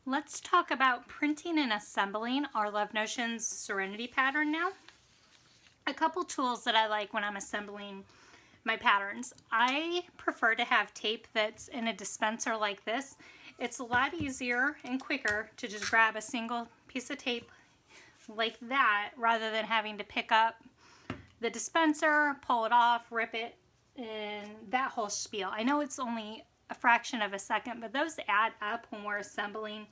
Let's talk about printing and assembling our Love Notions Serenity pattern now. A couple tools that I like when I'm assembling my patterns. I prefer to have tape that's in a dispenser like this. It's a lot easier and quicker to just grab a single piece of tape like that rather than having to pick up the dispenser, pull it off, rip it, and that whole spiel. I know it's only a fraction of a second, but those add up when we're assembling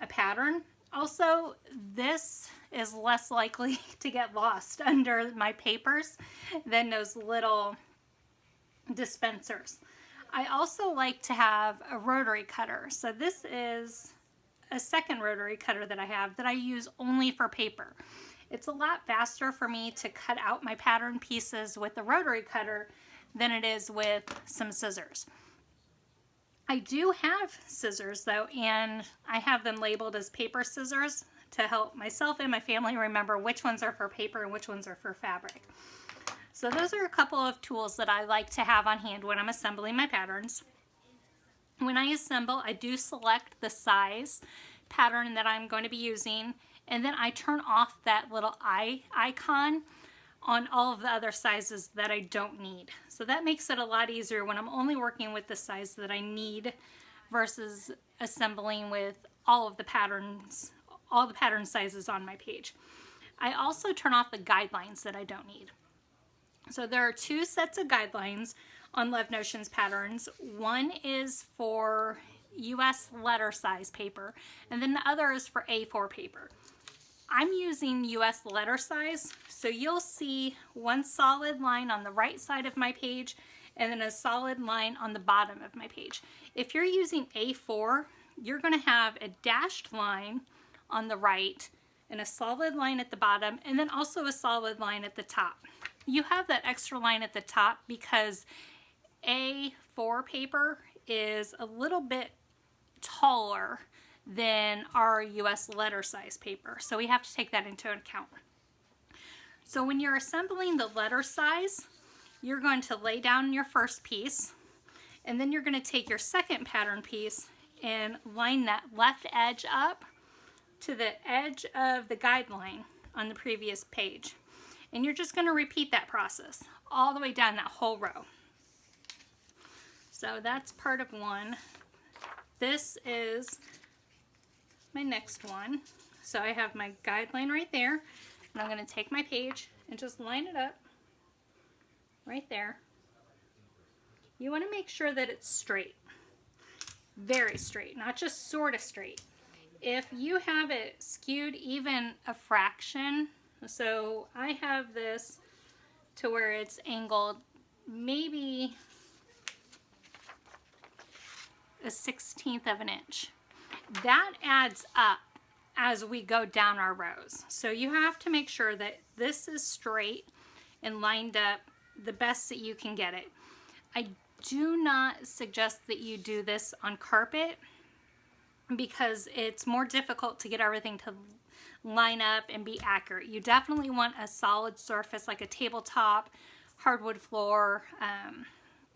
a pattern. Also, this is less likely to get lost under my papers than those little dispensers. I also like to have a rotary cutter. So this is a second rotary cutter that I have that I use only for paper. It's a lot faster for me to cut out my pattern pieces with the rotary cutter than it is with some scissors. I do have scissors though, and I have them labeled as paper scissors to help myself and my family remember which ones are for paper and which ones are for fabric. So those are a couple of tools that I like to have on hand when I'm assembling my patterns. When I assemble, I do select the size pattern that I'm going to be using, and then I turn off that little eye icon on all of the other sizes that I don't need. So that makes it a lot easier when I'm only working with the size that I need versus assembling with all of the patterns, all the pattern sizes on my page. I also turn off the guidelines that I don't need. So there are two sets of guidelines on Love Notions patterns. One is for US letter size paper, and then the other is for A4 paper. I'm using US letter size, so you'll see one solid line on the right side of my page and then a solid line on the bottom of my page. If you're using A4, you're going to have a dashed line on the right and a solid line at the bottom, and then also a solid line at the top. You have that extra line at the top because A4 paper is a little bit taller than our US letter size paper. So we have to take that into account. So when you're assembling the letter size, you're going to lay down your first piece, and then you're going to take your second pattern piece and line that left edge up to the edge of the guideline on the previous page. And you're just going to repeat that process all the way down that whole row. So that's part of one. This is my next one. So I have my guideline right there, and I'm going to take my page and just line it up right there. You want to make sure that it's straight, very straight, not just sort of straight. If you have it skewed even a fraction, so I have this to where it's angled maybe a 1/16 of an inch. That adds up as we go down our rows. So you have to make sure that this is straight and lined up the best that you can get it. I do not suggest that you do this on carpet because it's more difficult to get everything to line up and be accurate. You definitely want a solid surface like a tabletop, hardwood floor,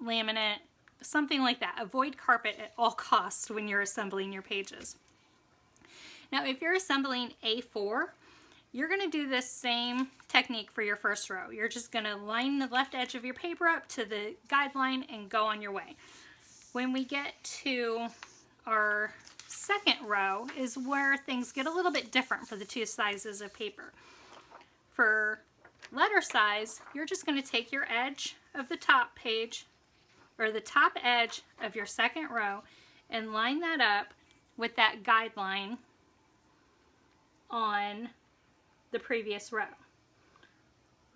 laminate, something like that. Avoid carpet at all costs when you're assembling your pages. Now, if you're assembling A4, you're going to do this same technique for your first row. You're just going to line the left edge of your paper up to the guideline and go on your way. When we get to our second row is where things get a little bit different for the two sizes of paper. For letter size, you're just going to take your edge of the top page, or the top edge of your second row, and line that up with that guideline on the previous row.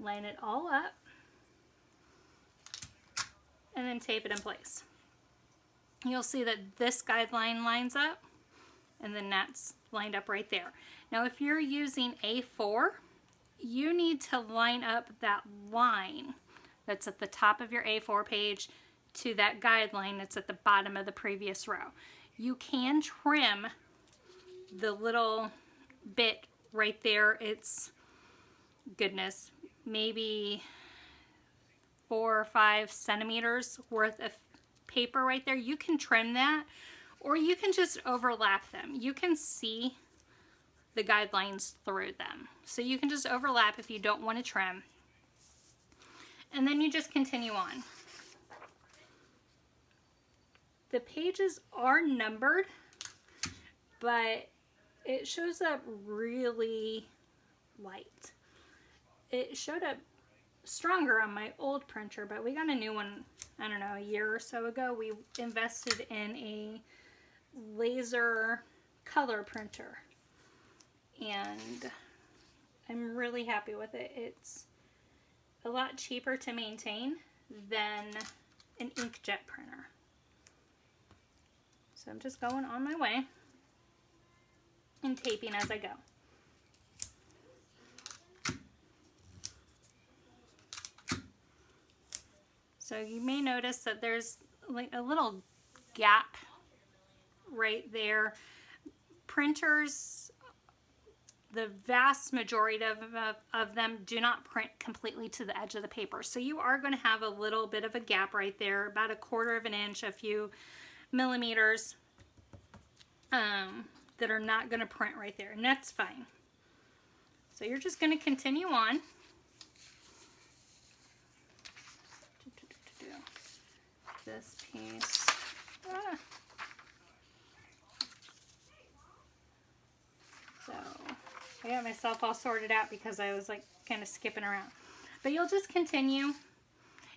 Line it all up and then tape it in place. You'll see that this guideline lines up and then that's lined up right there. Now if you're using A4, you need to line up that line that's at the top of your A4 page to that guideline that's at the bottom of the previous row. You can trim the little bit right there. It's, goodness, maybe 4 or 5 centimeters worth of paper right there. You can trim that, or you can just overlap them. You can see the guidelines through them. So you can just overlap if you don't want to trim. And then you just continue on. The pages are numbered, but it shows up really light. It showed up stronger on my old printer, but we got a new one, I don't know, a year or so ago. We invested in a laser color printer, and I'm really happy with it. It's a lot cheaper to maintain than an inkjet printer. So I'm just going on my way and taping as I go. So you may notice that there's like a little gap right there. Printers, the vast majority of them do not print completely to the edge of the paper. So you are going to have a little bit of a gap right there, about 1/4 of an inch, a few millimeters that are not going to print right there, and that's fine. So you're just going to continue on. This piece. So I got myself all sorted out because I was like kind of skipping around. But you'll just continue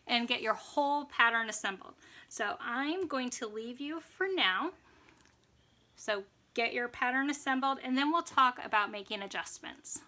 and get your whole pattern assembled. So I'm going to leave you for now. So get your pattern assembled, and then we'll talk about making adjustments.